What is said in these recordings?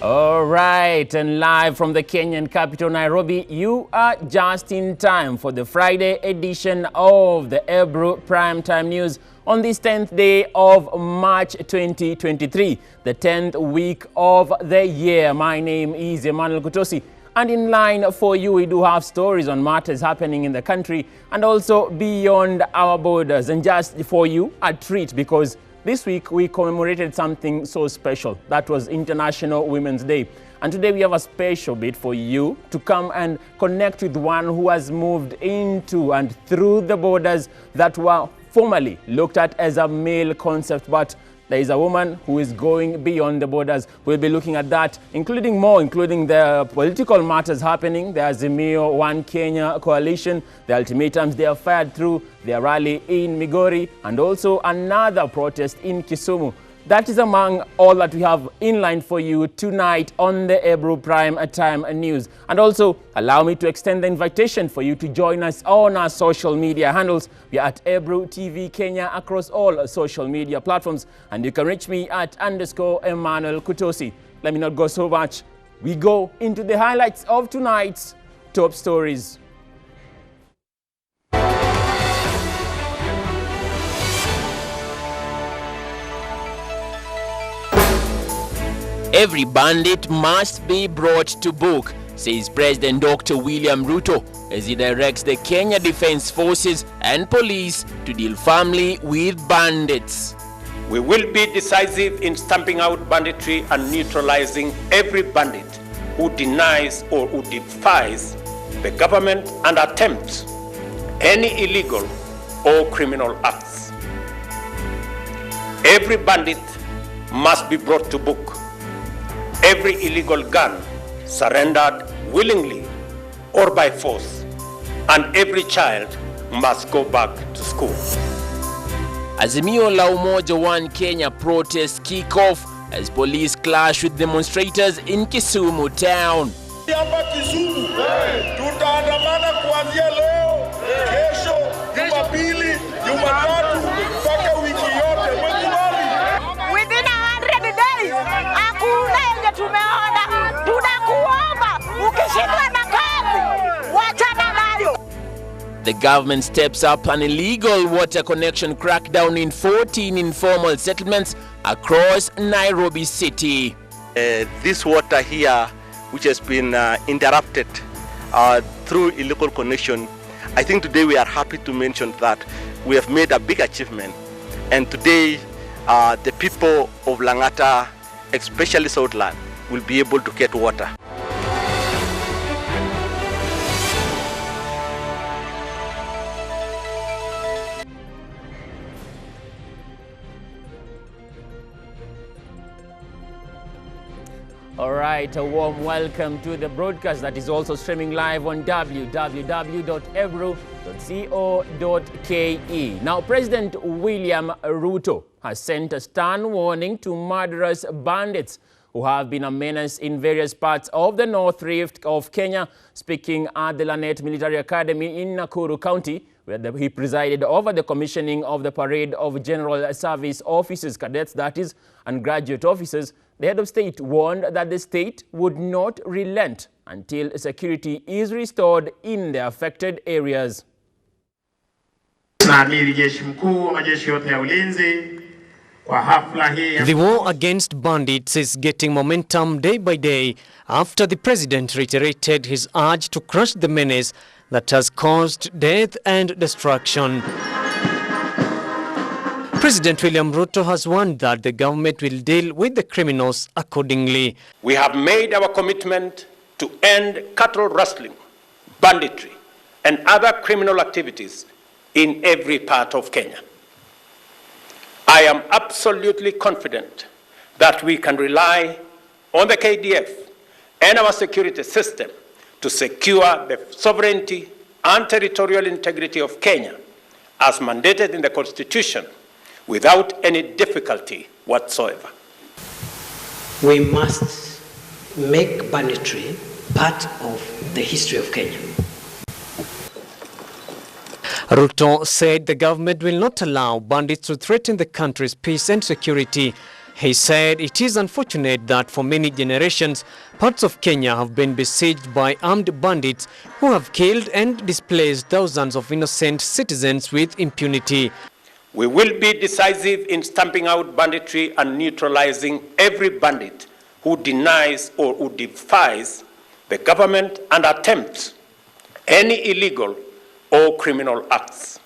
All right, and live from the Kenyan capital, Nairobi, you are just in time for the Friday edition of the Ebru Primetime News on this 10th day of March 2023, the 10th week of the year. My name is Emmanuel Kutosi, and in line for you, we do have stories on matters happening in the country and also beyond our borders. And just for you, a treat, because this week we commemorated something so special. That was International Women's Day. And today we have a special bit for you to come and connect with one who has moved into and through the borders that were formerly looked at as a male concept, but there is a woman who is going beyond the borders. We'll be looking at that, including the political matters happening, the Azimio One Kenya coalition, the ultimatums they have fired through, their rally in Migori, and also another protest in Kisumu. That is among all that we have in line for you tonight on the Ebru Prime Time News. And also, allow me to extend the invitation for you to join us on our social media handles. We are at Ebrutv Kenya across all social media platforms. And you can reach me at _Emmanuel Kutosi. Let me not go so much. We go into the highlights of tonight's top stories. Every bandit must be brought to book, says President Dr. William Ruto as he directs the Kenya Defence Forces and police to deal firmly with bandits. We will be decisive in stamping out banditry and neutralizing every bandit who denies or who defies the government and attempts any illegal or criminal acts. Every bandit must be brought to book. Every illegal gun surrendered willingly or by force, and every child must go back to school. Azimio la Umoja One Kenya protests kick off as police clash with demonstrators in Kisumu town. Hapa Kisumu, tutaandamana kuanzia leo, kesho, Jumapili, Jumatatu, mpaka wiki yote. Within 100 days, hakuna yenye tumeona. Tunakuomba, ukishindwa na kazi, wachana nayo. The government steps up an illegal water connection crackdown in 14 informal settlements across Nairobi city. This water here, which has been interrupted through illegal connection, I think today we are happy to mention that we have made a big achievement. And today, the people of Langata, especially Southland, will be able to get water. All right, a warm welcome to the broadcast that is also streaming live on www.ebru.co.ke. Now, President William Ruto has sent a stern warning to murderous bandits who have been a menace in various parts of the North Rift of Kenya, speaking at the Lanet Military Academy in Nakuru County, where he presided over the commissioning of the parade of General Service Officers, cadets that is, and graduate officers. The head of state warned that the state would not relent until security is restored in the affected areas. The war against bandits is getting momentum day by day after the president reiterated his urge to crush the menace that has caused death and destruction. President William Ruto has warned that the government will deal with the criminals accordingly. We have made our commitment to end cattle rustling, banditry, and other criminal activities in every part of Kenya. I am absolutely confident that we can rely on the KDF and our security system to secure the sovereignty and territorial integrity of Kenya as mandated in the Constitution without any difficulty whatsoever. We must make banditry part of the history of Kenya. Ruto said the government will not allow bandits to threaten the country's peace and security He said it is unfortunate that for many generations, parts of Kenya have been besieged by armed bandits who have killed and displaced thousands of innocent citizens with impunity. We will be decisive in stamping out banditry and neutralizing every bandit who denies or who defies the government and attempts any illegal or criminal acts.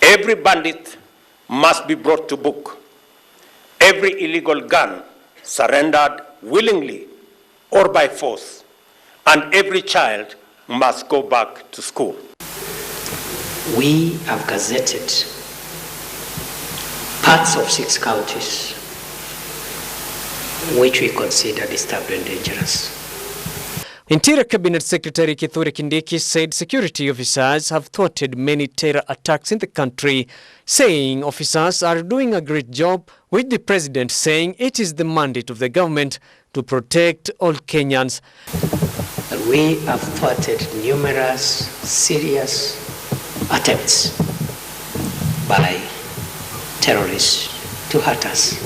Every bandit must be brought to book. Every illegal gun surrendered willingly or by force, and every child must go back to school. We have gazetted parts of 6 counties which we consider disturbed and dangerous. Interior Cabinet Secretary Kithure Kindiki said security officers have thwarted many terror attacks in the country, saying officers are doing a great job, with the president saying it is the mandate of the government to protect all Kenyans. We have thwarted numerous serious attempts by terrorists to hurt us.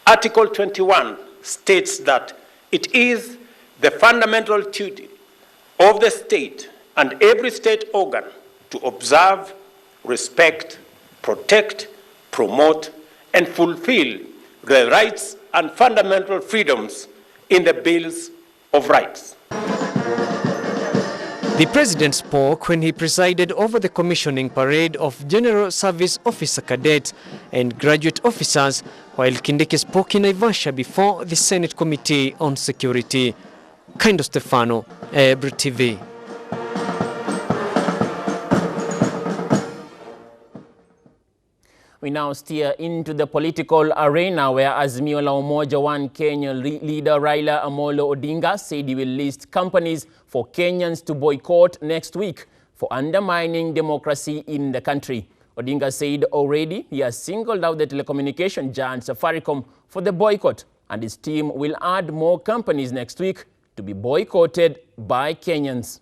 Article 21 states that it is the fundamental duty of the state and every state organ to observe, respect, protect, promote, and fulfill the rights and fundamental freedoms in the Bills of Rights. The president spoke when he presided over the commissioning parade of General Service Officer cadets and graduate officers, while Kindiki spoke in Naivasha before the Senate Committee on Security. Kaindo Stefano, Ebrutv. We now steer into the political arena where Azimio la Umoja One Kenya leader Raila Amolo Odinga said he will list companies for Kenyans to boycott next week for undermining democracy in the country. Odinga said already he has singled out the telecommunication giant Safaricom for the boycott, and his team will add more companies next week to be boycotted by Kenyans.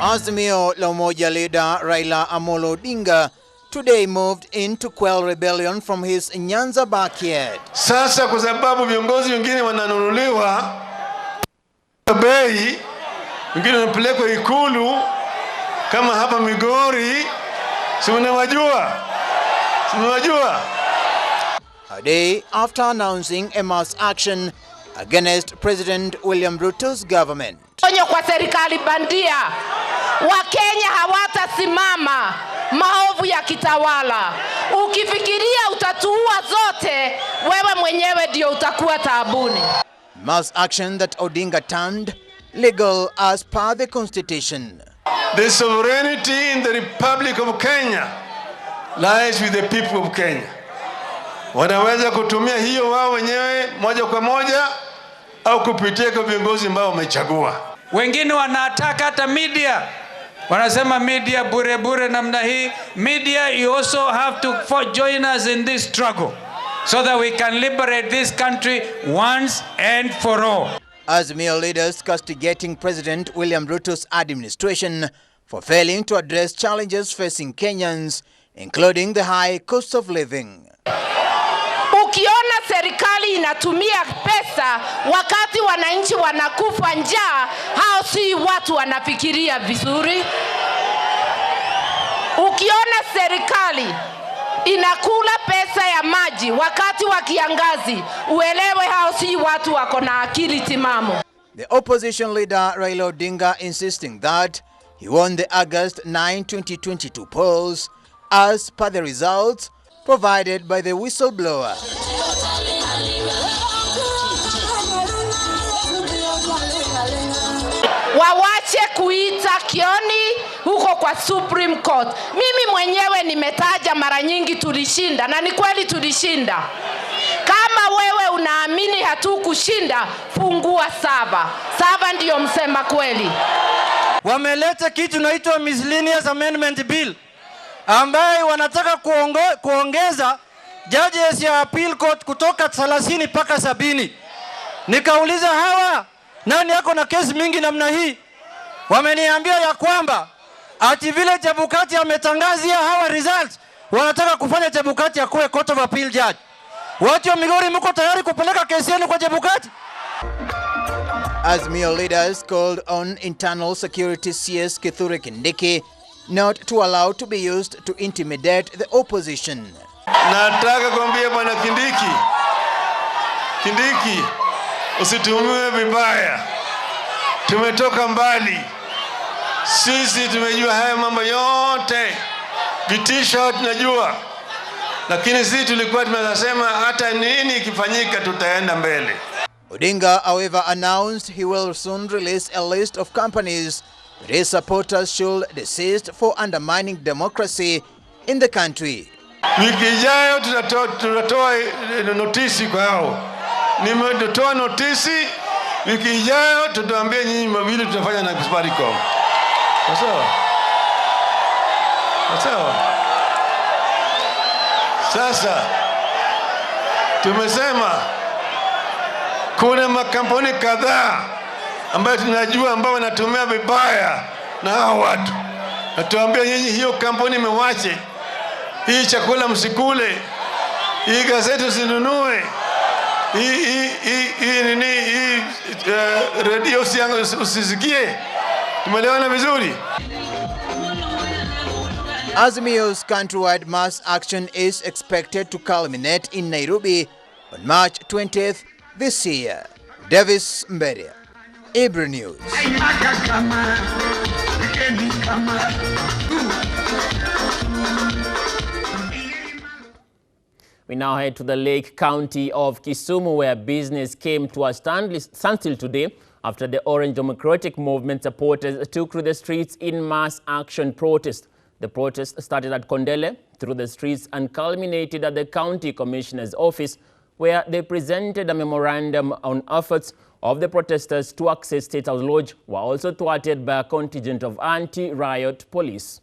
Azimio la Umoja leader Raila Amolo Odinga today moved in to quell rebellion from his Nyanza backyard. Sasa kwa sababu viongozi wengine wananunuliwa bei, wengine wanapelekwa Ikulu kama hapa Migori, si unawajua? A day after announcing a mass action against President William Ruto's government. Onyo kwa serikali bandia, Wakenya hawatasimama maovu ya kitawala. Ukifikiria utatuua zote, wewe mwenyewe ndio utakuwa taabuni. Mass action that Odinga termed legal as per the constitution. The sovereignty in the Republic of Kenya lies with the people of Kenya. Wanaweza kutumia hiyo wao wenyewe moja kwa moja au kupitia kwa viongozi ambao wamechagua. Wengine wanataka hata media. Wanasema media bure bure namna hii. Media, you also have to join us in this struggle so that we can liberate this country once and for all. Azimio leaders castigating President William Ruto's administration for failing to address challenges facing Kenyans, including the high cost of living. Ukiona serikali inatumia pesa wakati wananchi wanakufa njaa, hao si watu wanafikiria vizuri. Ukiona serikali inakula pesa ya maji wakati wa kiangazi, uelewe hao si watu wako na akili timamu. The opposition leader Raila Odinga insisting that he won the August 9, 2022 polls as per the results provided by the whistleblower. Wawache kuita Kioni huko kwa Supreme Court. Mimi mwenyewe nimetaja mara nyingi tulishinda, na ni kweli tulishinda. Kama wewe unaamini hatukushinda, fungua saba. Saba ndio msema kweli. Wameleta kitu naitwa Miscellaneous Amendment Bill, ambaye wanataka kuongeza judges ya appeal court kutoka 30 mpaka 70. Nikauliza hawa nani yako na kesi mingi namna hii? Wameniambia ya kwamba ati vile Chebukati ametangazia hawa results, wanataka kufanya Chebukati akuwe court of appeal judge. Watu wa Migori mko tayari kupeleka kesi yenu kwa Chebukati? Azimio leaders called on internal security CS Kithure Kindiki not to allow to be used to intimidate the opposition. Nataka kuambia bwana Kindiki, usitumiwe vibaya. Tumetoka mbali. Sisi tumejua haya mambo yote. Vitisho tunajua. Lakini sisi tulikuwa tunasema hata nini ikifanyika tutaenda mbele. Odinga, however, announced he will soon release a list of companies that his supporters should desist for undermining democracy in the country. Wiki ijayo tutatoa notisi kwa hao. Nimetoa notisi, wiki ijayo tutaambia nyinyi mawili tutafanya na Safaricom. Sawa? Sawa. Sasa tumesema kuna makampuni kadhaa ambayo tunajua ambao wanatumia vibaya na hao watu. Natuambia nyinyi hiyo kampuni mwache. Hii chakula msikule. Hii gazeti usinunue. Hii radio usisikie. Tumeelewana vizuri? Azimio's countrywide mass action is expected to culminate in Nairobi on March 20th this year. Davis Mberia, Ebrutv News. We now head to the Lake County of Kisumu, where business came to a standstill today after the Orange Democratic Movement supporters took to the streets in mass action protest. The protest started at Kondele, through the streets, and culminated at the County Commissioner's office, where they presented a memorandum on efforts of the protesters to access State House Lodge, were also thwarted by a contingent of anti-riot police.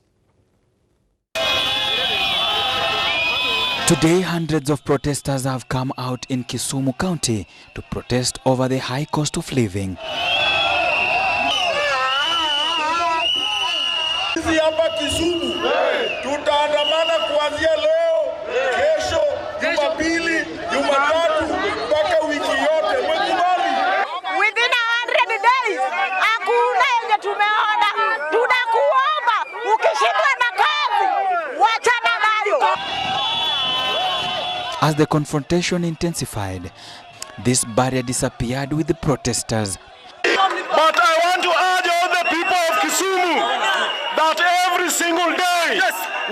Today, hundreds of protesters have come out in Kisumu County to protest over the high cost of living. Sisi hapa Kisumu tutaandamana kuanzia leo, kesho, Jumapili, Jumatatu mpaka wiki yote. Mwekubali? Within 100 days hakuna yenye tumeona. Tunakuomba ukishindwa na kazi wachana nayo. As the confrontation intensified, this barrier disappeared with the protesters. But I want to urge all the people of Kisumu that every single day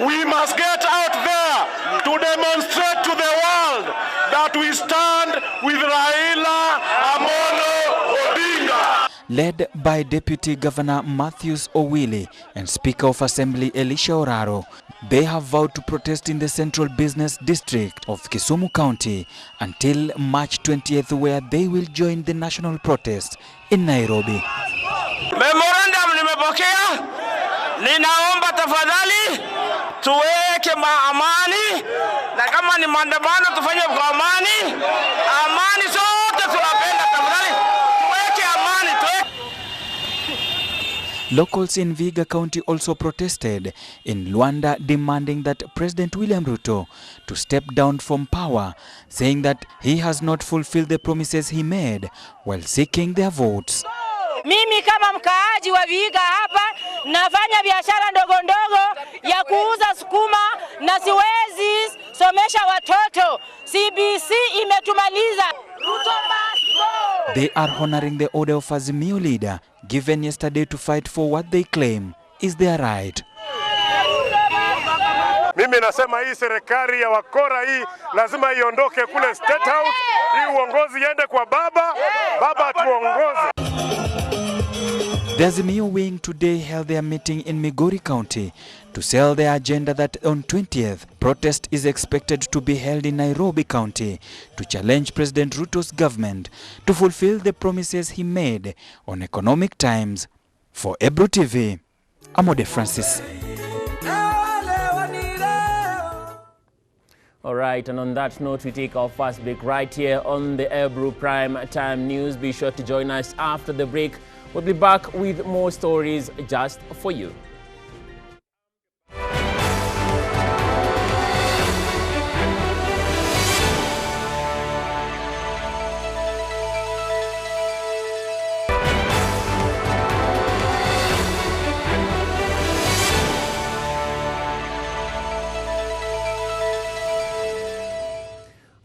we must get out there to demonstrate to the world that we stand with Raila Amolo Odinga. Led by Deputy Governor Matthews Owili and Speaker of Assembly Elisha Oraro, they have vowed to protest in the Central Business District of Kisumu County until March 20th, where they will join the national protest in Nairobi. Memorandum nimepokea. Ninaomba tafadhali tuweke amani, na kama ni maandamano tufanye kwa amani. Amani sote tunapenda, tafadhali tuweke amani. Locals in Vihiga County also protested in Luanda, demanding that President William Ruto to step down from power, saying that he has not fulfilled the promises he made while seeking their votes. Mimi kama mkaaji wa Vihiga hapa nafanya biashara ndogo ndogo ya kuuza sukuma na siwezi somesha watoto. CBC imetumaliza. Ruto must go. They are honoring the order of Azimio leader given yesterday to fight for what they claim is their right. Mimi nasema hii serikali ya wakora hii lazima iondoke kule State House. Hii uongozi iende kwa baba atuongoze. The Azimio wing today held their meeting in Migori County to sell their agenda that on 20th, protest is expected to be held in Nairobi County to challenge President Ruto's government to fulfill the promises he made on economic times. For Ebrutv, Amode Francis. All right, and on that note, we take our first break right here on the Ebrutv Prime Time News. Be sure to join us after the break. We'll be back with more stories just for you.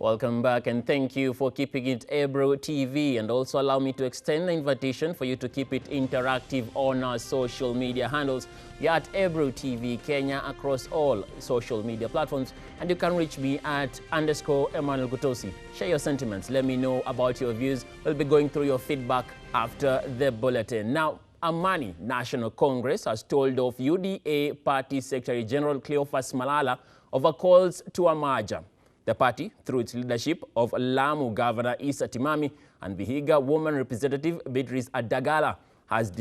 Welcome back and thank you for keeping it Ebrutv, and also allow me to extend the invitation for you to keep it interactive on our social media handles. We are at Ebrutv Kenya across all social media platforms, and you can reach me at _Emmanuel Gutosi. Share your sentiments. Let me know about your views. We'll be going through your feedback after the bulletin. Now, Amani National Congress has told off UDA Party Secretary General Cleophas Malala over calls to a merger. The party, through its leadership of Lamu Governor Issa Timami and Vihiga Woman Representative Beatrice Adagala, has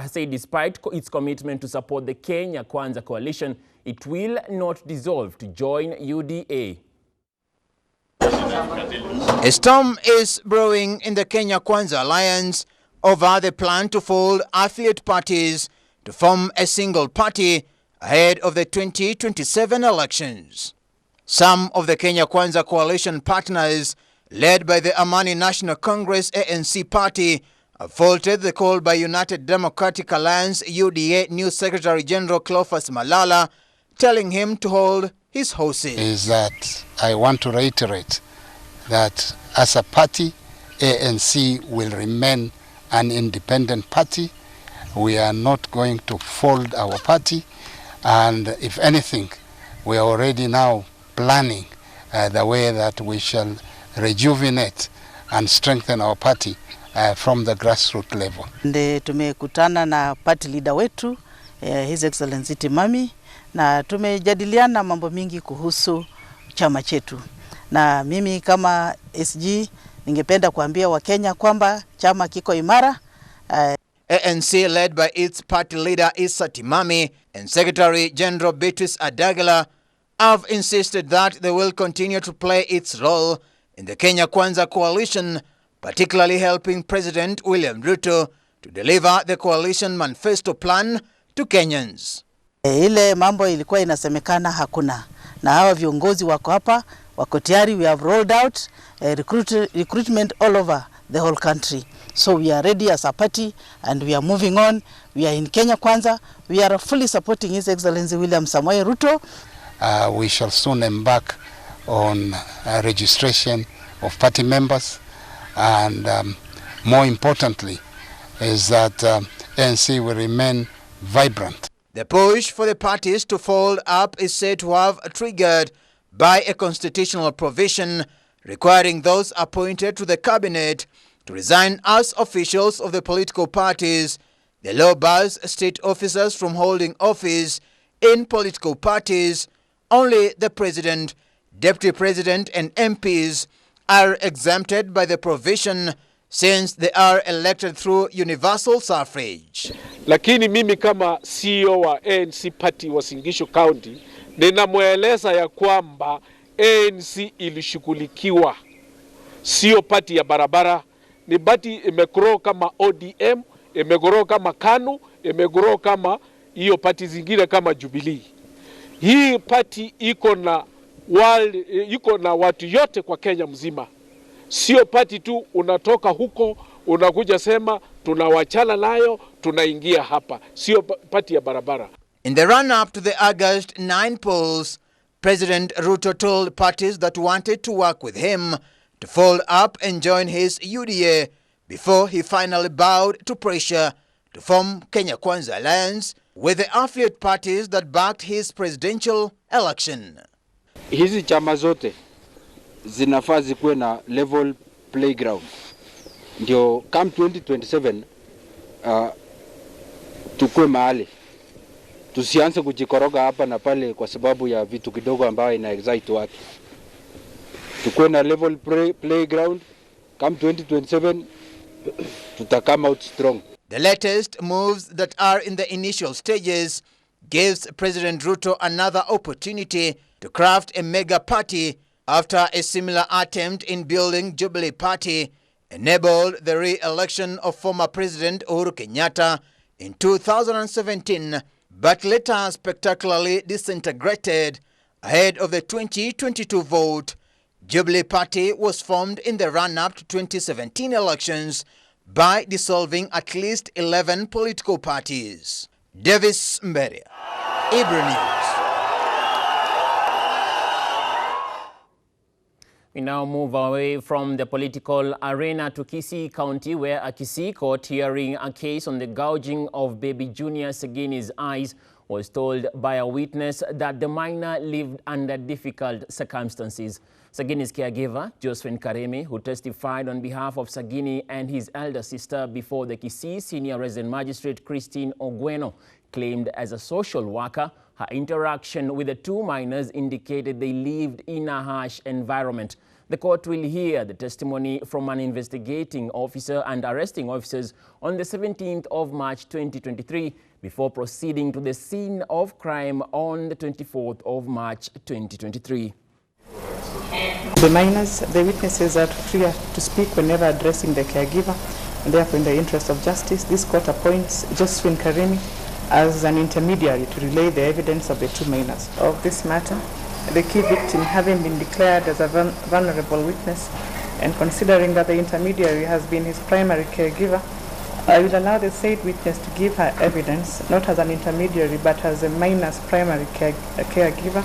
said despite its commitment to support the Kenya Kwanza coalition, it will not dissolve to join UDA. A storm is brewing in the Kenya Kwanza alliance over the plan to fold affiliate parties to form a single party ahead of the 2027 elections. Some of the Kenya Kwanza coalition partners, led by the Amani National Congress ANC party, have faulted the call by United Democratic Alliance UDA new Secretary General Cleophas Malala, telling him to hold his horses. Is that I want to reiterate that as a party, ANC will remain an independent party. We are not going to fold our party, and if anything, we are already now planning the way that we shall rejuvenate and strengthen our party from the grassroots level. Tumekutana na party leader wetu His Excellency Timami, na tumejadiliana mambo mingi kuhusu chama chetu. Na mimi kama SG ningependa kuambia Wakenya kwamba chama kiko imara. ANC, led by its party leader Issa Timami and Secretary General Beatrice Adagala, have insisted that they will continue to play its role in the Kenya Kwanza coalition, particularly helping President William Ruto to deliver the coalition manifesto plan to Kenyans. Ile mambo ilikuwa inasemekana hakuna, na hawa viongozi wako hapa, wako tayari. We have rolled out recruitment all over the whole country. So we are ready as a party and we are moving on. We are in Kenya Kwanza. We are fully supporting His Excellency William Samoei Ruto. We shall soon embark on registration of party members, and more importantly is that ANC will remain vibrant. The push for the parties to fold up is said to have triggered by a constitutional provision requiring those appointed to the cabinet to resign as officials of the political parties. The law bars state officers from holding office in political parties. Only the president, deputy president, and MPs are exempted by the provision since they are elected through universal suffrage. Lakini mimi kama CEO wa ANC party wa Singisho County ninamweleza ya kwamba ANC ilishughulikiwa, sio party ya barabara. Ni party imegrow kama ODM, imegrow kama KANU, imegrow kama hiyo party zingine kama Jubilee. Hii party iko na watu yote kwa Kenya mzima. Sio party tu unatoka huko unakuja sema tunawachana nayo tunaingia hapa. Sio party ya barabara. In the run-up to the August 9 polls, President Ruto told parties that wanted to work with him to fold up and join his UDA before he finally bowed to pressure to form Kenya Kwanza Alliance with the affiliate parties that backed his presidential election. Hizi chama zote zinafaa zikuwe na level playground. Ndio come 2027 tukue mahali. Tusianze kujikoroga hapa na pale kwa sababu ya vitu kidogo ambayo ina excite watu. Tukue na level playground. Come 2027 tuta come out strong. The latest moves that are in the initial stages gives President Ruto another opportunity to craft a mega party after a similar attempt in building Jubilee Party enabled the re-election of former President Uhuru Kenyatta in 2017, but later spectacularly disintegrated ahead of the 2022 vote. Jubilee Party was formed in the run-up to 2017 elections by dissolving at least 11 political parties. Davis Mberia, Ebru News. We now move away from the political arena to Kisii County, where a Kisii court hearing a case on the gouging of baby Junior Segini's eyes was told by a witness that the minor lived under difficult circumstances. Segini's caregiver, Josephine Karemi, who testified on behalf of Segini and his elder sister before the Kisii Senior Resident Magistrate Christine Ogweno, claimed as a social worker her interaction with the two minors indicated they lived in a harsh environment. The court will hear the testimony from an investigating officer and arresting officers on the 17th of March 2023 before proceeding to the scene of crime on the 24th of March 2023. The minors, the witnesses are free to speak whenever addressing the caregiver, and therefore in the interest of justice, this court appoints Josephine Karemi as an intermediary to relay the evidence of the two minors. Of this matter, the key victim having been declared as a vulnerable witness, and considering that the intermediary has been his primary caregiver, I will allow the said witness to give her evidence, not as an intermediary, but as a minor's primary caregiver.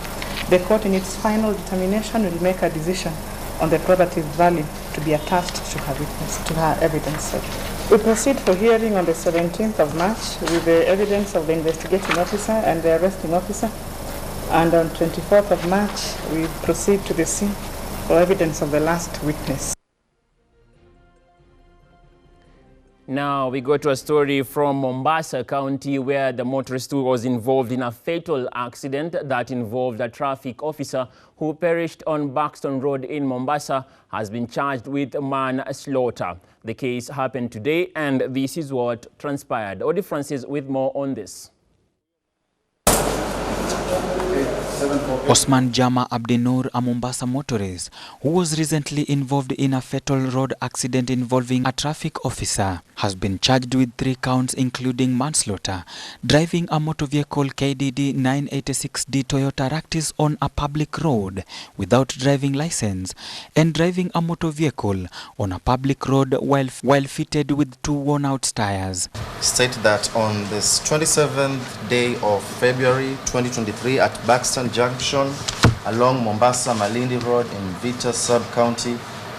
The court, in its final determination, will make a decision on the probative value to be attached to her witness, to her evidence. We proceed for hearing on the 17th of March with the evidence of the investigating officer and the arresting officer. And on 24th of March, we proceed to the scene for evidence of the last witness. Now we go to a story from Mombasa County, where the motorist who was involved in a fatal accident that involved a traffic officer who perished on Buxton Road in Mombasa has been charged with manslaughter. The case happened today, and this is what transpired. Odi Francis with more on this. Osman Jama Abdinur, a Mombasa motorist who was recently involved in a fatal road accident involving a traffic officer, has been charged with 3 counts including manslaughter, driving a motor vehicle KDD 986D Toyota Ractis on a public road without driving license, and driving a motor vehicle on a public road while fitted with 2 worn-out tires. State that on this 27th day of February 2023 at Buxton Junction along Mombasa Malindi Road in Vita Sub-County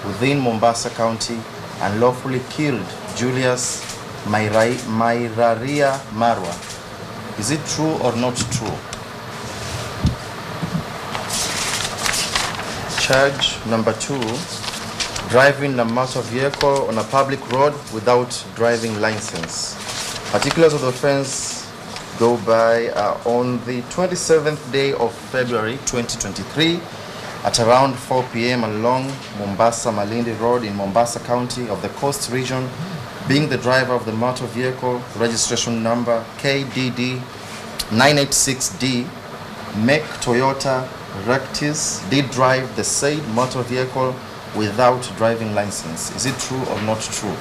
within Mombasa County, unlawfully killed Julius Mairaria Marwa. Is it true or not true? Charge number 2, driving a motor vehicle on a public road without driving license. Particulars of the offense go by on the 27th day of February 2023 at around 4 p.m. along Mombasa Malindi Road in Mombasa County of the Coast Region, being the driver of the motor vehicle registration number KDD 986D, make Toyota Ractis, did drive the said motor vehicle without driving license. Is it true or not true?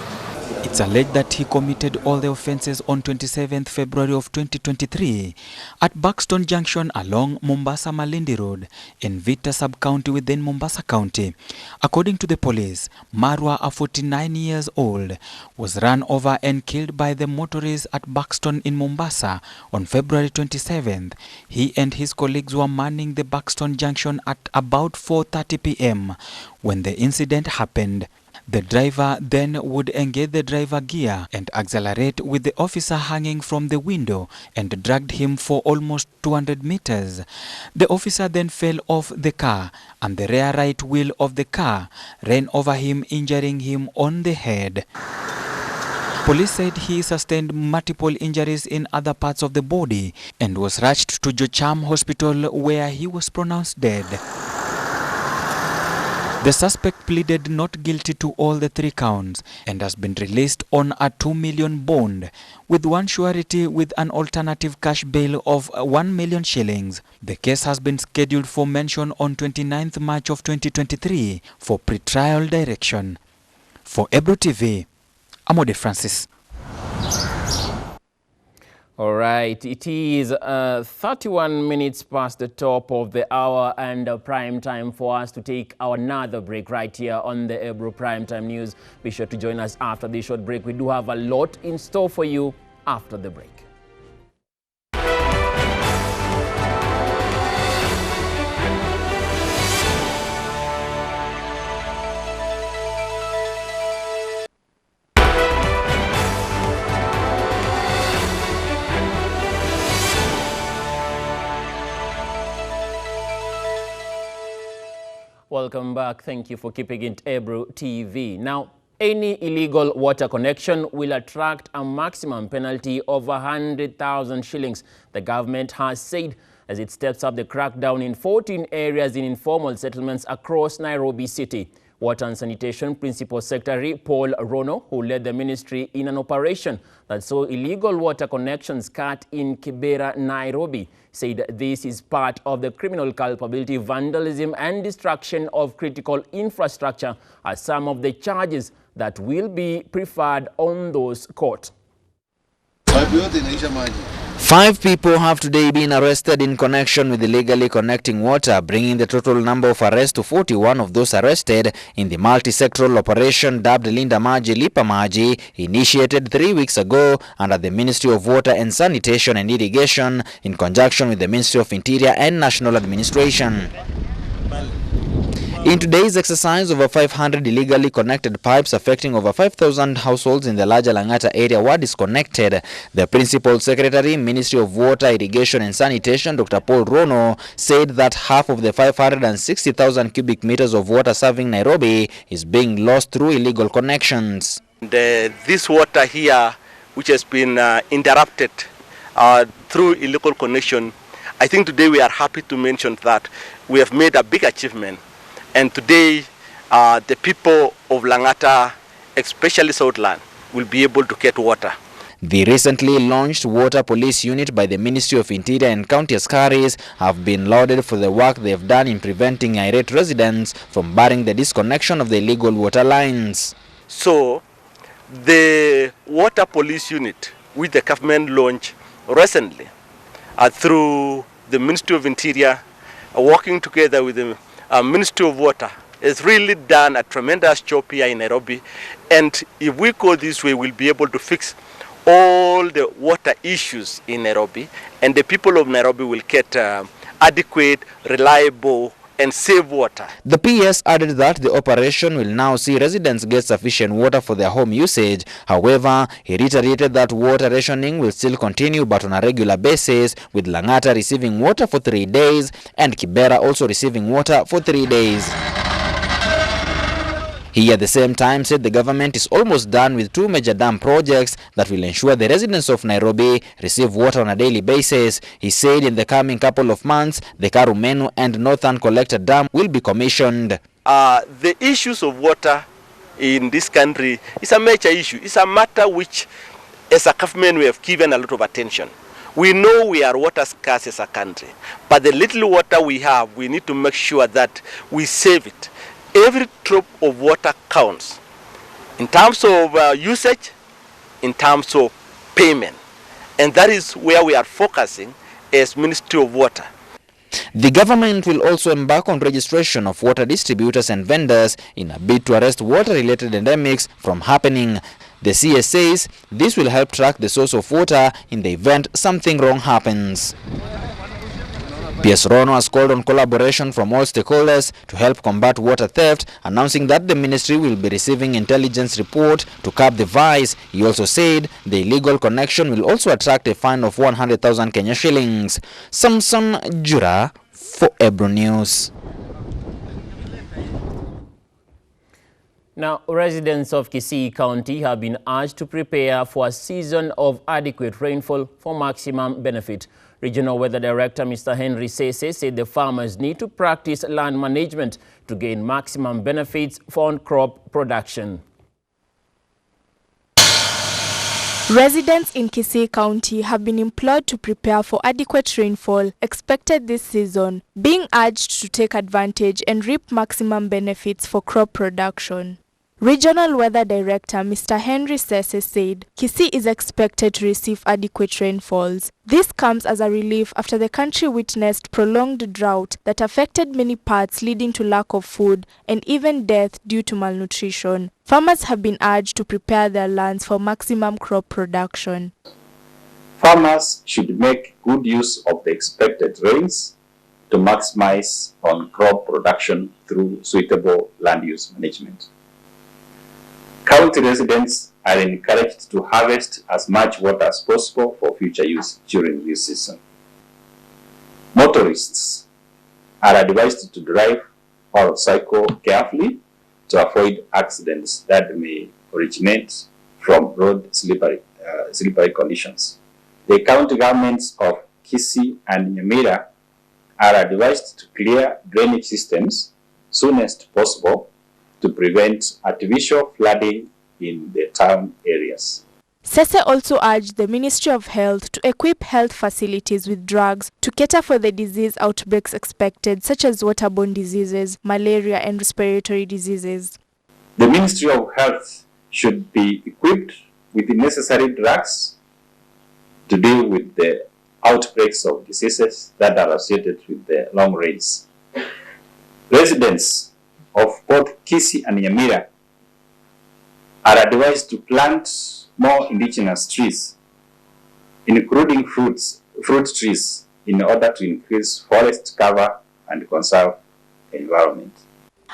It's alleged that he committed all the offences on 27th February of 2023 at Buxton Junction along Mombasa Malindi Road in Vita Sub-County within Mombasa County. According to the police, Marwa, a 49 years old, was run over and killed by the motorists at Buxton in Mombasa on February 27th. He and his colleagues were manning the Buxton Junction at about 4:30 p.m. when the incident happened. The driver then would engage the driver gear and accelerate with the officer hanging from the window and dragged him for almost 200 meters. The officer then fell off the car and the rear right wheel of the car ran over him, injuring him on the head. Police said he sustained multiple injuries in other parts of the body and was rushed to Jocham Hospital, where he was pronounced dead. The suspect pleaded not guilty to all the 3 counts and has been released on a 2 million bond with 1 surety with an alternative cash bail of 1 million shillings. The case has been scheduled for mention on 29th March of 2023 for pre-trial direction. For Ebrutv, I'm Odi Francis. All right, it is 31 minutes past the top of the hour and prime time for us to take another break right here on the Ebru Primetime News. Be sure to join us after this short break. We do have a lot in store for you after the break. Welcome back. Thank you for keeping it Ebrutv. Now, any illegal water connection will attract a maximum penalty of 100,000 shillings, the government has said, as it steps up the crackdown in 14 areas in informal settlements across Nairobi City. Water and Sanitation Principal Secretary Paul Rono, who led the ministry in an operation that saw illegal water connections cut in Kibera, Nairobi, said this is part of the criminal culpability, vandalism and destruction of critical infrastructure are some of the charges that will be preferred on those caught. 5 people have today been arrested in connection with illegally connecting water, bringing the total number of arrests to 41 of those arrested in the multi-sectoral operation dubbed Linda Maji Lipa Maji, initiated 3 weeks ago under the Ministry of Water and Sanitation and Irrigation in conjunction with the Ministry of Interior and National Administration. In today's exercise, over 500 illegally connected pipes affecting over 5,000 households in the larger Langata area were disconnected. The Principal Secretary, Ministry of Water, Irrigation and Sanitation, Dr. Paul Rono, said that half of the 560,000 cubic meters of water serving Nairobi is being lost through illegal connections. This water here, which has been interrupted through illegal connection, I think today we are happy to mention that we have made a big achievement. And today, the people of Langata, especially Southland, will be able to get water. The recently launched Water Police Unit by the Ministry of Interior and County Askaris have been lauded for the work they have done in preventing irate residents from barring the disconnection of the illegal water lines. So, the Water Police Unit, which the government launched recently through the Ministry of Interior, working together with the Ministry of Water, has really done a tremendous job here in Nairobi. And if we go this way, we'll be able to fix all the water issues in Nairobi, and the people of Nairobi will get adequate, reliable and safe water. The PS added that the operation will now see residents get sufficient water for their home usage. However, he reiterated that water rationing will still continue, but on a regular basis, with Langata receiving water for 3 days and Kibera also receiving water for 3 days. He at the same time said the government is almost done with 2 major dam projects that will ensure the residents of Nairobi receive water on a daily basis. He said in the coming couple of months, the Karumenu and Northern Collector Dam will be commissioned. The issues of water in this country is a major issue. It's a matter which, as a government, we have given a lot of attention. We know we are water scarce as a country, but the little water we have, we need to make sure that we save it. Every drop of water counts in terms of usage, in terms of payment. And that is where we are focusing as Ministry of Water. The government will also embark on registration of water distributors and vendors in a bid to arrest water-related endemics from happening. The CS says this will help track the source of water in the event something wrong happens. PS Rono has called on collaboration from all stakeholders to help combat water theft, announcing that the ministry will be receiving intelligence report to curb the vice. He also said the illegal connection will also attract a fine of 100,000 Kenya shillings. Samson Jura for Ebro News. Now, residents of Kisii County have been urged to prepare for a season of adequate rainfall for maximum benefit. Regional Weather Director Mr. Henry Sese said the farmers need to practice land management to gain maximum benefits for crop production. Residents in Kisii County have been implored to prepare for adequate rainfall expected this season, being urged to take advantage and reap maximum benefits for crop production. Regional Weather Director Mr. Henry Sese said Kisii is expected to receive adequate rainfalls. This comes as a relief after the country witnessed prolonged drought that affected many parts, leading to lack of food and even death due to malnutrition. Farmers have been urged to prepare their lands for maximum crop production. Farmers should make good use of the expected rains to maximize on crop production through suitable land use management. County residents are encouraged to harvest as much water as possible for future use during this season. Motorists are advised to drive or cycle carefully to avoid accidents that may originate from road slippery conditions. The county governments of Kisii and Nyamira are advised to clear drainage systems soonest possible to prevent artificial flooding in the town areas. Sese also urged the Ministry of Health to equip health facilities with drugs to cater for the disease outbreaks expected, such as waterborne diseases, malaria, and respiratory diseases. The Ministry of Health should be equipped with the necessary drugs to deal with the outbreaks of diseases that are associated with the long rains. Residents of both Kisii and Nyamira are advised to plant more indigenous trees, including fruit trees, in order to increase forest cover and conserve the environment.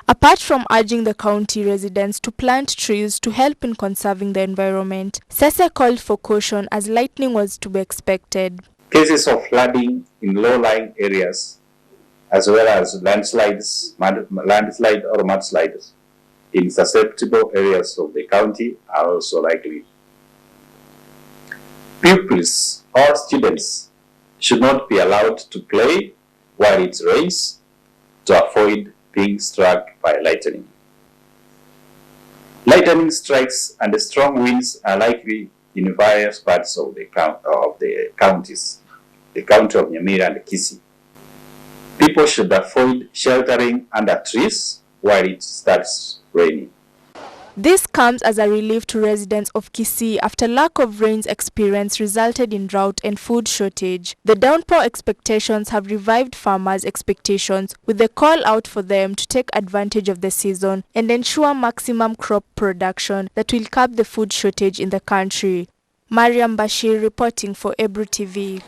Apart from urging the county residents to plant trees to help in conserving the environment, Sese called for caution as lightning was to be expected. Cases of flooding in low-lying areas, as well as landslide or mudslides in susceptible areas of the county, are also likely. Pupils or students should not be allowed to play while it rains to avoid being struck by lightning. Lightning strikes and strong winds are likely in various parts of the counties, the county of Nyamira and Kisii. People should avoid sheltering under trees while it starts raining. This comes as a relief to residents of Kisii after lack of rains experienced resulted in drought and food shortage. The downpour expectations have revived farmers' expectations, with a call out for them to take advantage of the season and ensure maximum crop production that will curb the food shortage in the country. Mariam Bashir reporting for Ebrutv.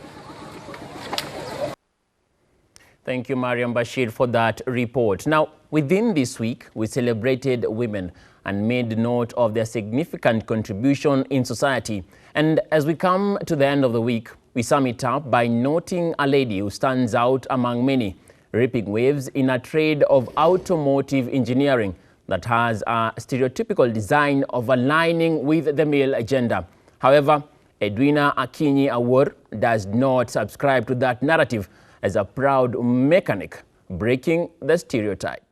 Thank you, Mariam Bashir, for that report. Now, within this week, we celebrated women and made note of their significant contribution in society. And as we come to the end of the week, we sum it up by noting a lady who stands out among many, reaping waves in a trade of automotive engineering that has a stereotypical design of aligning with the male agenda. However, Edwina Akinyi Awor does not subscribe to that narrative as a proud mechanic, breaking the stereotype.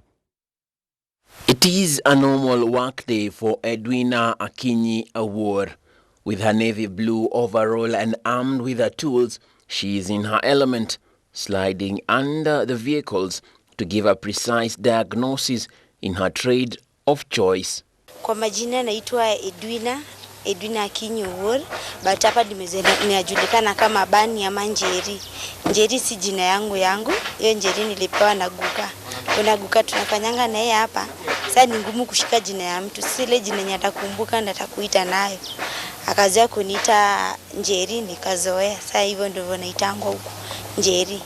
It is a normal workday for Edwina Akinyi Awor. With her navy blue overall and armed with her tools, she is in her element, sliding under the vehicles to give a precise diagnosis in her trade of choice. Kwa majina naitwa Edwina Akinyi Awor, but hapa nimejulikana kama Bani ama Njeri. Njeri si jina yangu, hiyo Njeri nilipewa na Guka. Kuna Guka tunafanyanga na yeye hapa. Sasa ni ngumu kushika jina ya mtu. Sisi ile jina yenye atakumbuka ndio atakuita nayo. Akazoea kuniita Njeri nikazoea. Sasa hivyo ndivyo naitangwa huko, Njeri.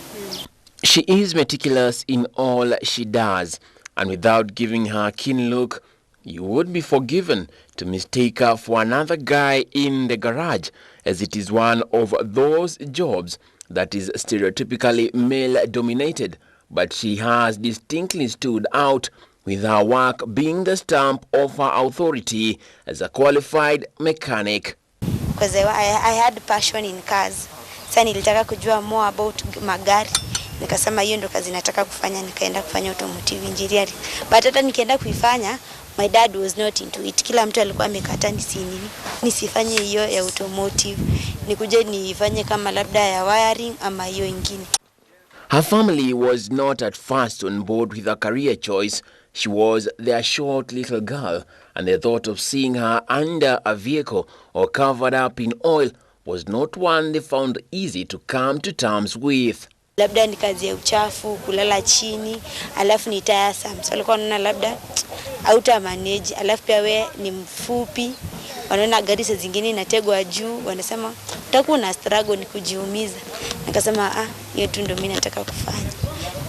She is meticulous in all she does, and without giving her a keen look, you would be forgiven to mistake her for another guy in the garage, as it is one of those jobs that is stereotypically male-dominated. But she has distinctly stood out, with her work being the stamp of her authority as a qualified mechanic. Because I had passion in cars. Sasa nilitaka kujua more about magari. Nikasema hiyo ndo kazi nataka kufanya, nikaenda kufanya automotive engineering. But hata nikienda kuifanya, my dad was not into it. Kila mtu alikuwa amekata nisifanye hiyo ya automotive. Nikuje nifanye kama labda ya wiring ama hiyo ingine. Her family was not at first on board with her career choice. She was their short little girl, and the thought of seeing her under a vehicle or covered up in oil was not one they found easy to come to terms with. Labda ni kazi ya uchafu, kulala chini, alafu ni tiresome. So walikuwa wanaona labda auta manage, alafu pia we ni mfupi. Wanaona gari saa zingine inategwa juu, wanasema utakuwa na struggle ni kujiumiza. Nikasema hiyo tu ndio mimi nataka kufanya.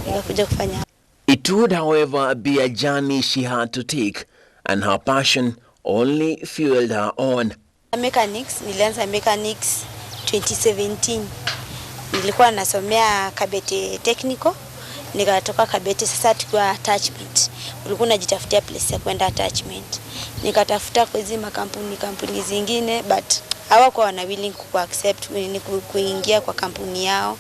Nikakuja kufanya. It would, however, be a journey she had to take, and her passion only fueled her on. Nilianza mechanics 2017. Nilikuwa nasomea Kabete Technical. nikatoka Kabete. Sasa tukiwa attachment, ulikuwa unajitafutia place ya kwenda attachment. Nikatafuta kwa hizo kampuni zingine, but hawakuwa wana willing ku accept ni kuingia kwa kampuni yao.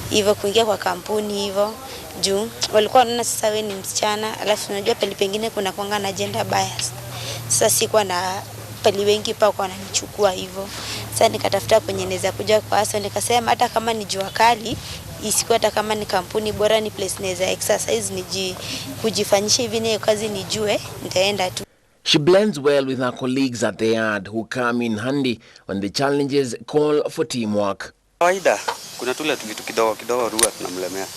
Hivyo kuingia kwa kampuni hivyo juu walikuwa wanaona sasa wewe ni msichana, alafu unajua pale pengine kuna kuanga na gender bias. Sasa sikuwa na pale wengi pa kwa wananichukua hivyo. Sasa nikatafuta kwenye naweza kuja kwa hasa, nikasema hata kama ni jua kali isikuwa, hata kama ni kampuni bora ni place naweza exercise kujifanyisha hivi ni kazi nijue nitaenda tu. She blends well with her colleagues at the yard who come in handy when the challenges call for teamwork. Kawaida kuna tule vitu kidogo kidogo ruwa tunamlemea.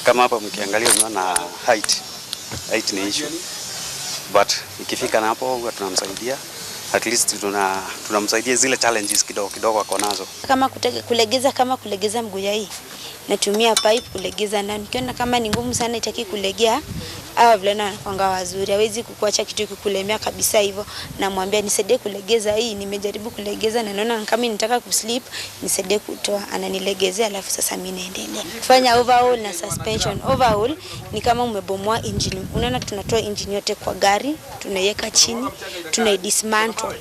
Kama hapa mkiangalia unaona height ni issue. But ikifika na hapo huwa tunamsaidia. At least tunamsaidia zile challenges kidogo kidogo ako nazo. Kama kulegeza mguu hii. Natumia pipe kulegeza ndani. Nikiona kama ni ngumu sana itaki kulegea, hawa vulana wanakuanga wazuri. Hawezi kukuacha kitu kikulemea kabisa hivyo. Namwambia nisaidie kulegeza hii. Nimejaribu kulegeza na naona kama nitaka kusleep, nisaidie kutoa. Ananilegezea alafu sasa mimi naendelea. Kufanya overhaul na suspension. Overhaul ni kama umebomoa engine. Unaona tunatoa engine yote kwa gari, tunaiweka chini, tunaidismantle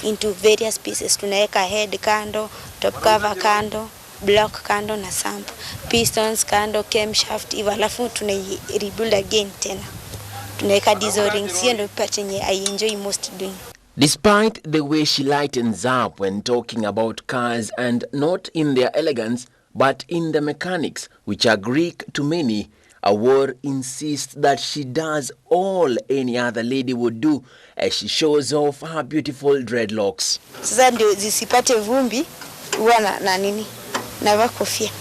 into various pieces. Tunaweka head kando, top cover kando, block kando na sump, pistons kando, camshaft hivyo, alafu rebuild again tena. Tunaweka diesel rings. Hiyo ndio part yenye I enjoy most doing. Despite the way she lightens up when talking about cars, and not in their elegance but in the mechanics which are Greek to many, Awor insists that she does all any other lady would do as she shows off her beautiful dreadlocks. Sasa ndio zisipate vumbi huwa na nini? Navaa kofia.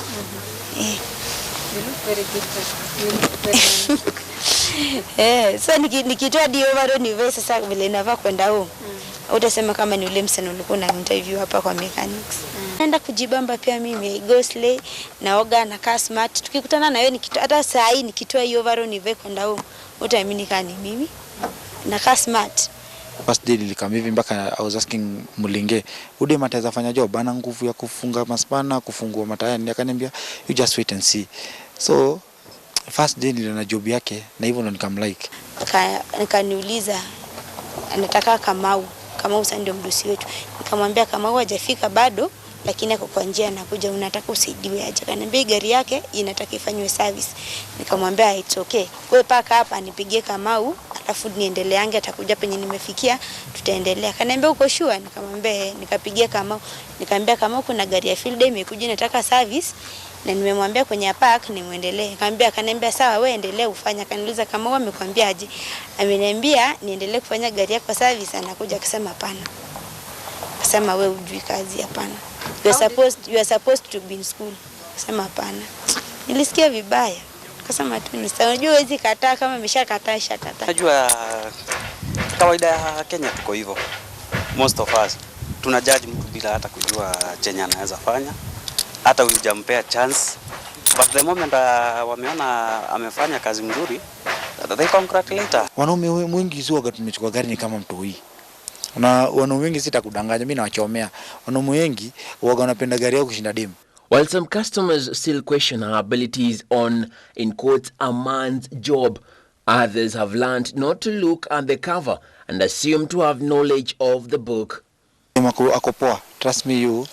Sasa nikitoa overall nivae sasa vile navaa kwenda huko. Utasema kama ni ule msana ulikuwa na interview hapa kwa mechanics. Naenda kujibamba pia mimi, go slay, naoga na car smart. Tukikutana na wewe hata saa hii nikitoa overall nivae kwenda huko, utaamini kama ni mimi na car smart. First day nilikam hivi mpaka I was asking Mulinge, ude mataweza fanya job, ana nguvu ya kufunga maspana, kufungua mataya. Akaniambia you just wait and see. So first day niliona job yake na hivyo ndo nikamlike. Nikaniuliza anataka Kamau sasa ndio mdosi wetu. Nikamwambia Kamau hajafika bado, lakini ako kwa njia anakuja, unataka usaidiwe aje? Akaniambia gari yake inataka ifanywe service. Nikamwambia it's okay, wewe paka hapa nipigie Kamau alafu niendeleange, atakuja penye nimefikia tutaendelea. Akaniambia uko sure? Nikamwambia nikapigia Kamau. Nikamwambia Kamau kuna gari ya field day imekuja inataka service na nimemwambia kwenye park nimuendelee. Akaniambia sawa wewe endelee ufanya. Akaniuliza Kamau amekwambia aje? Ameniambia niendelee kufanya gari yako service. Anakuja akisema hapana. Akasema wewe hujui kazi. Hapana. You are supposed to be in school. Akasema hapana. Nilisikia vibaya. Akasema tu ni sawa. Unajua hizi kataa kama imeshakataa shakataa. Najua kawaida ya Kenya tuko hivyo. Most of us tuna judge mtu bila hata kujua chenye anaweza fanya. Hata hujampea chance. But the moment wameona amefanya kazi nzuri, they congratulate her. Wanaume wengi sio wakati tumechukua gari ni kama mtu hii. Na wanaume wengi sitakudanganya, mimi nawachomea. Wanaume wengi waga wanapenda gari yao kushinda demu. While some customers still question her abilities on, in quotes, a man's job, others have learned not to look at the cover and assume to have knowledge of the book. Ako poa, trust me you.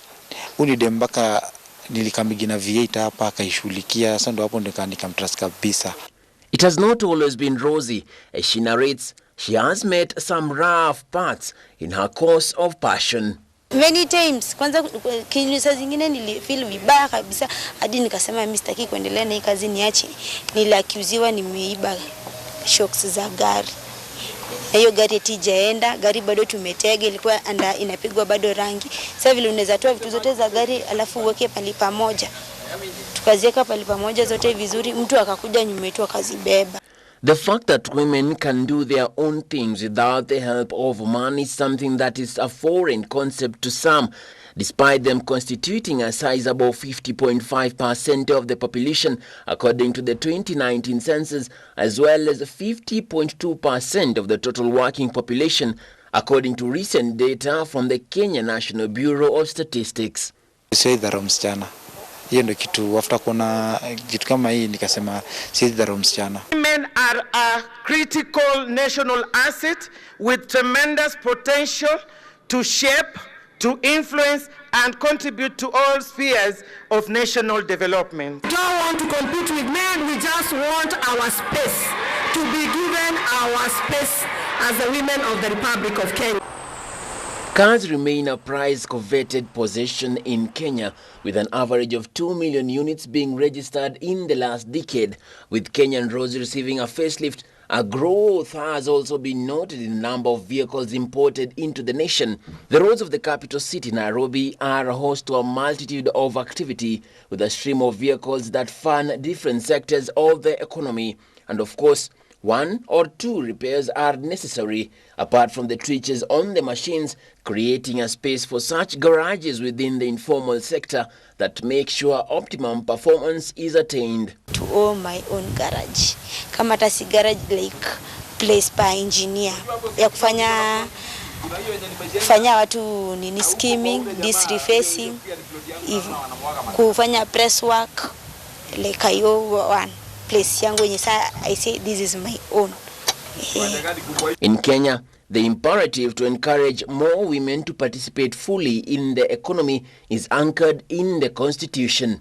Unidembaka nilikamigina V8 hapa akaishughulikia, sasa ndo hapo nikamtrust kabisa. It has not always been rosy. As she narrates, she has met some rough parts in her course of passion. Many times, kwanza saa zingine nilifeel vibaya kabisa hadi nikasema mimi sitaki kuendelea na hii kazi niache. Niliaccused nimeiba shocks za gari. Na hiyo gari etijaenda, gari bado tumetega, ilikuwa inapigwa bado rangi. Sasa vile unaweza toa vitu zote za gari alafu uweke pali pamoja. Tukaziweka pali pamoja zote vizuri, mtu akakuja nyuma yetu akazibeba. The fact that women can do their own things without the help of man is something that is a foreign concept to some, despite them constituting a sizable 50.5% of the population, according to the 2019 census, as well as 50.2% of the total working population, according to recent data from the Kenya National Bureau of Statistics. Say that msichana Hiyo ndio kitu after kuna kitu kama hii nikasema siwezi dharau msichana. Women are a critical national asset with tremendous potential to shape, to influence and contribute to all spheres of national development. We don't want to compete with men, we just want our space, to be given our space as the women of the Republic of Kenya. Cars remain a prize-coveted possession in Kenya, with an average of 2 million units being registered in the last decade. With Kenyan roads receiving a facelift, a growth has also been noted in the number of vehicles imported into the nation. The roads of the capital city, Nairobi, are host to a multitude of activity, with a stream of vehicles that fund different sectors of the economy. And of course, 1 or 2 repairs are necessary, apart from the twitches on the machines, creating a space for such garages within the informal sector that make sure optimum performance is attained. To own my own garage. Kama hata si garage like place pa engineer. Ya kufanya watu nini skimming, disc refacing, kufanya press work, like ayo one. Place yangu yenye I say this is my own. In Kenya, the imperative to encourage more women to participate fully in the economy is anchored in the Constitution.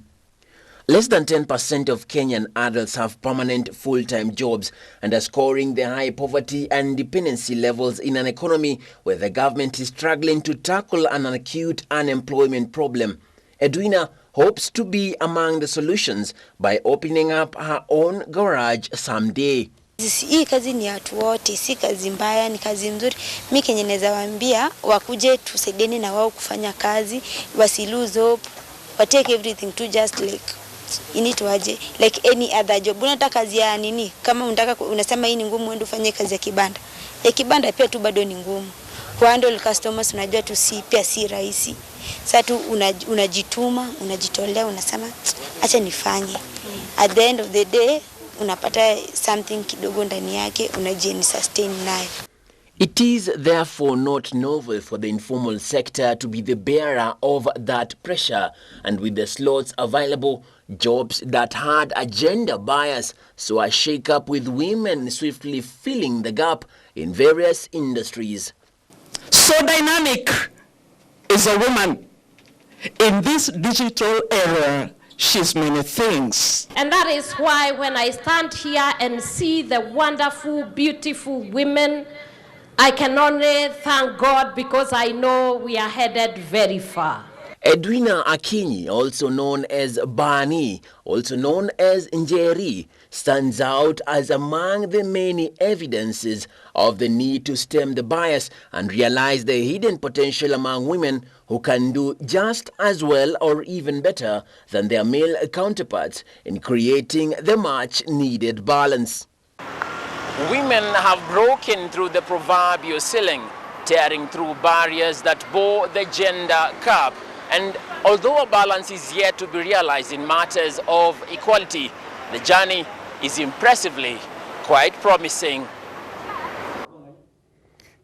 Less than 10% of Kenyan adults have permanent full-time jobs and are scoring the high poverty and dependency levels in an economy where the government is struggling to tackle an acute unemployment problem. Edwina hopes to be among the solutions by opening up her own garage someday. Hii kazi ni watu wote, si kazi mbaya, ni kazi nzuri. Mimi kenye naweza waambia wakuje tusaidiane na wao kufanya kazi, wasi lose hope, take everything to just like waje like any other job. Unataka kazi ya nini? Kama unasema hii ni ngumu, uende ufanye kazi ya kibanda. Ya kibanda pia tu bado ni ngumu. Kwa handle customers unajua tu pia si rahisi. Sasa tu unajituma, unajitolea, unasema acha nifanye. At the end of the day unapata something kidogo ndani yake, sustain nayo. It is therefore not novel for the informal sector to be the bearer of that pressure, and with the slots available, jobs that had a gender bias saw a shake-up with women swiftly filling the gap in various industries. So dynamic is a woman. In this digital era, she's many things. And that is why when I stand here and see the wonderful, beautiful women, I can only thank God because I know we are headed very far. Edwina Akinyi, also known as Bani, also known as Njeri, stands out as among the many evidences of the need to stem the bias and realize the hidden potential among women who can do just as well or even better than their male counterparts in creating the much-needed balance. Women have broken through the proverbial ceiling, tearing through barriers that bore the gender cap. And although a balance is yet to be realized in matters of equality, the journey is impressively quite promising.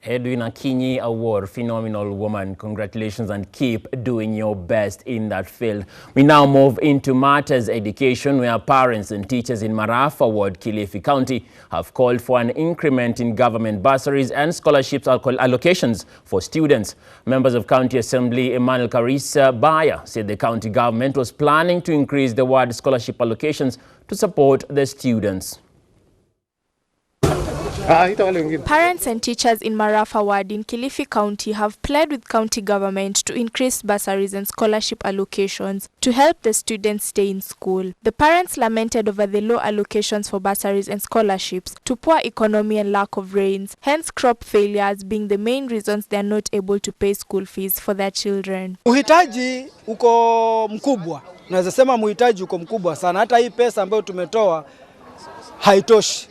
Edwina Akinyi Award, phenomenal woman. Congratulations and keep doing your best in that field. We now move into matters education, where parents and teachers in Marafa Ward, Kilifi County, have called for an increment in government bursaries and scholarships allocations for students. Members of County Assembly Emmanuel Karisa Baya said the county government was planning to increase the ward scholarship allocations to support the students. Parents and teachers in Marafa Ward in Kilifi County have pled with county government to increase bursaries and scholarship allocations to help the students stay in school. The parents lamented over the low allocations for bursaries and scholarships to poor economy and lack of rains, hence crop failures being the main reasons they are not able to pay school fees for their children. Uhitaji uko mkubwa. Naweza sema uhitaji uko mkubwa sana. Hata hii pesa ambayo tumetoa haitoshi.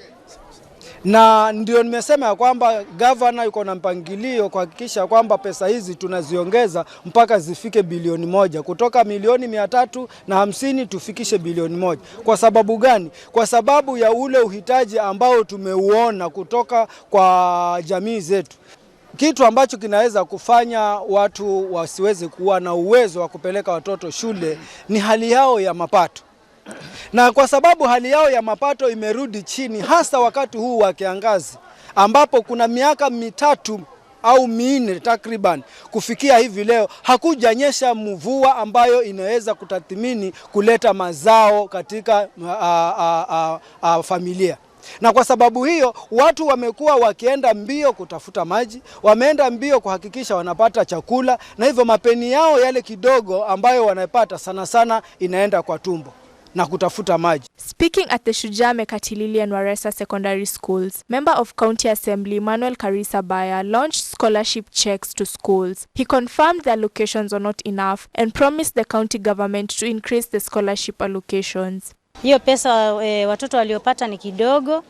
Na ndio nimesema ya kwamba governor yuko na mpangilio kuhakikisha kwamba pesa hizi tunaziongeza mpaka zifike bilioni 1, kutoka milioni 350 tufikishe bilioni 1. Kwa sababu gani? Kwa sababu ya ule uhitaji ambao tumeuona kutoka kwa jamii zetu. kitu ambacho kinaweza kufanya watu wasiweze kuwa na uwezo wa kupeleka watoto shule ni hali yao ya mapato. Na kwa sababu hali yao ya mapato imerudi chini, hasa wakati huu wa kiangazi ambapo kuna miaka 3 au 4 takriban kufikia hivi leo hakujanyesha mvua ambayo inaweza kutathmini kuleta mazao katika familia. Na kwa sababu hiyo watu wamekuwa wakienda mbio kutafuta maji, wameenda mbio kuhakikisha wanapata chakula, na hivyo mapeni yao yale kidogo ambayo wanapata sana sana inaenda kwa tumbo na kutafuta maji. Speaking at the Shujaa Mekatilili and Waresa Secondary Schools, Member of County Assembly Emmanuel Karisa Baya launched scholarship checks to schools. He confirmed the allocations are not enough and promised the county government to increase the scholarship allocations. Hiyo pesa watoto waliopata ni kidogo.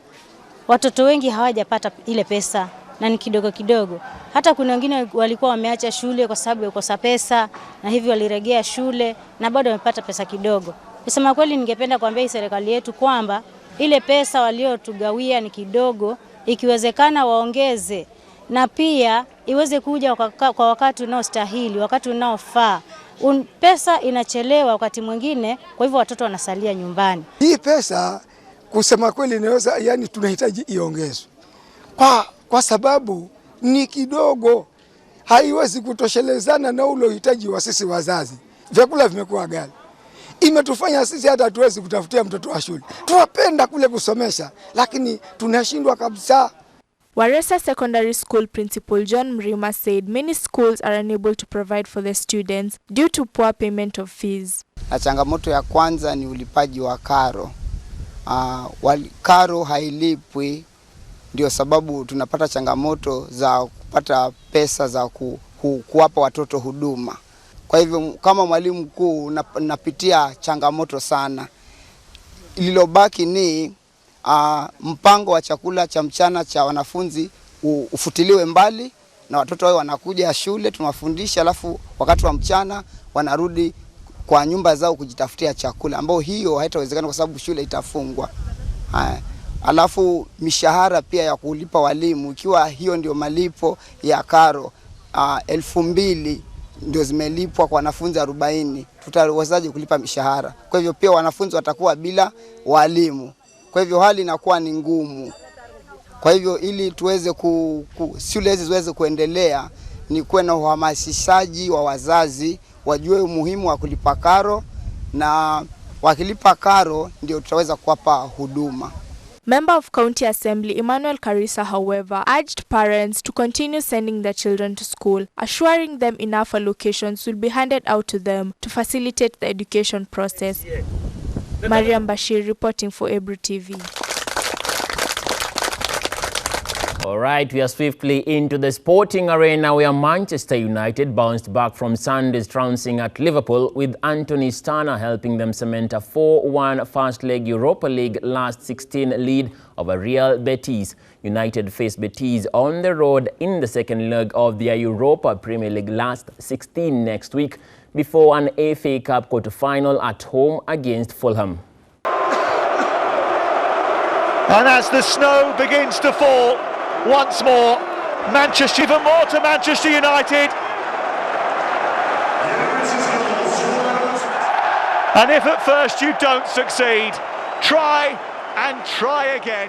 Watoto wengi hawajapata ile pesa na ni kidogo kidogo. Hata kuna wengine walikuwa wameacha shule kwa sababu ya kukosa pesa na hivyo walirejea shule na bado wamepata pesa kidogo. Kusema kweli ningependa kuambia serikali yetu kwamba ile pesa waliotugawia ni kidogo, ikiwezekana waongeze na pia iweze kuja kwa wakati unaostahili, wakati unaofaa. Pesa inachelewa wakati mwingine, kwa hivyo watoto wanasalia nyumbani. Hii pesa kusema kweli inaweza, yani tunahitaji iongezwe. Kwa sababu ni kidogo, haiwezi kutoshelezana na ule uhitaji wa sisi wazazi. Vyakula vimekuwa ghali. Imetufanya sisi hata hatuwezi kutafutia mtoto wa shule. Tunapenda kule kusomesha, lakini tunashindwa kabisa. Waresa Secondary School Principal John Mrima said many schools are unable to provide for the students due to poor payment of fees. Na changamoto ya kwanza ni ulipaji wa karo. Karo hailipwi, ndio sababu tunapata changamoto za kupata pesa za kuwapa watoto huduma. Kwa hivyo kama mwalimu mkuu napitia changamoto sana. Ililobaki ni mpango wa chakula cha mchana cha wanafunzi ufutiliwe mbali na watoto wao wanakuja shule tunawafundisha, alafu wakati wa mchana wanarudi kwa nyumba zao kujitafutia chakula, ambao hiyo haitawezekana kwa sababu shule itafungwa. Alafu mishahara pia ya kulipa walimu, ikiwa hiyo ndio malipo ya karo 2,000 ndio zimelipwa kwa wanafunzi 40, tutawezaje kulipa mishahara? Kwa hivyo pia wanafunzi watakuwa bila walimu. Kwa hivyo hali inakuwa ni ngumu. Kwa hivyo ili tuweze shule hizi ziweze kuendelea ni kuwe na uhamasishaji wa wazazi, wajue umuhimu wa kulipa karo, na wakilipa karo ndio tutaweza kuwapa huduma. Member of County Assembly Emmanuel Karisa, however, urged parents to continue sending their children to school, assuring them enough allocations will be handed out to them to facilitate the education process. Mariam Bashir reporting for Ebrutv. All right, we are swiftly into the sporting arena where Manchester United bounced back from Sunday's trouncing at Liverpool, with Anthony Starner helping them cement a 4-1 first leg Europa League last 16 lead over Real Betis. United faced Betis on the road in the second leg of their Europa Premier League last 16 next week before an FA Cup quarter-final at home against Fulham. And as the snow begins to fall once more, Manchester, even more to Manchester United. And if at first you don't succeed, try and try again.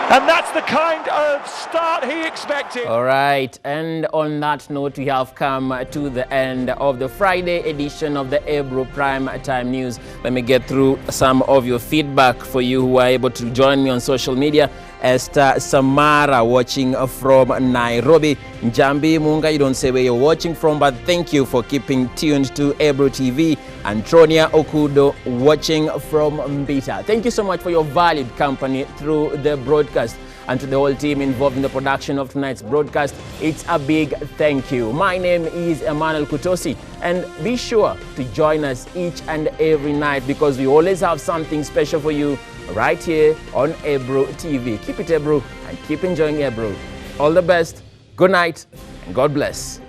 And that's the kind of start he expected. All right, and on that note, we have come to the end of the Friday edition of the Ebru Prime Time News. Let me get through some of your feedback for you who are able to join me on social media. Esther Samara watching from Nairobi. Njambi Munga, you don't say where you're watching from, but thank you for keeping tuned to Ebrutv. And Tronia Okudo watching from Mbita. Thank you so much for your valued company through the broadcast. And to the whole team involved in the production of tonight's broadcast, it's a big thank you. My name is Emmanuel Kutosi, and be sure to join us each and every night because we always have something special for you right here on Ebrutv. Keep it Ebru and keep enjoying Ebru. All the best, good night, and God bless.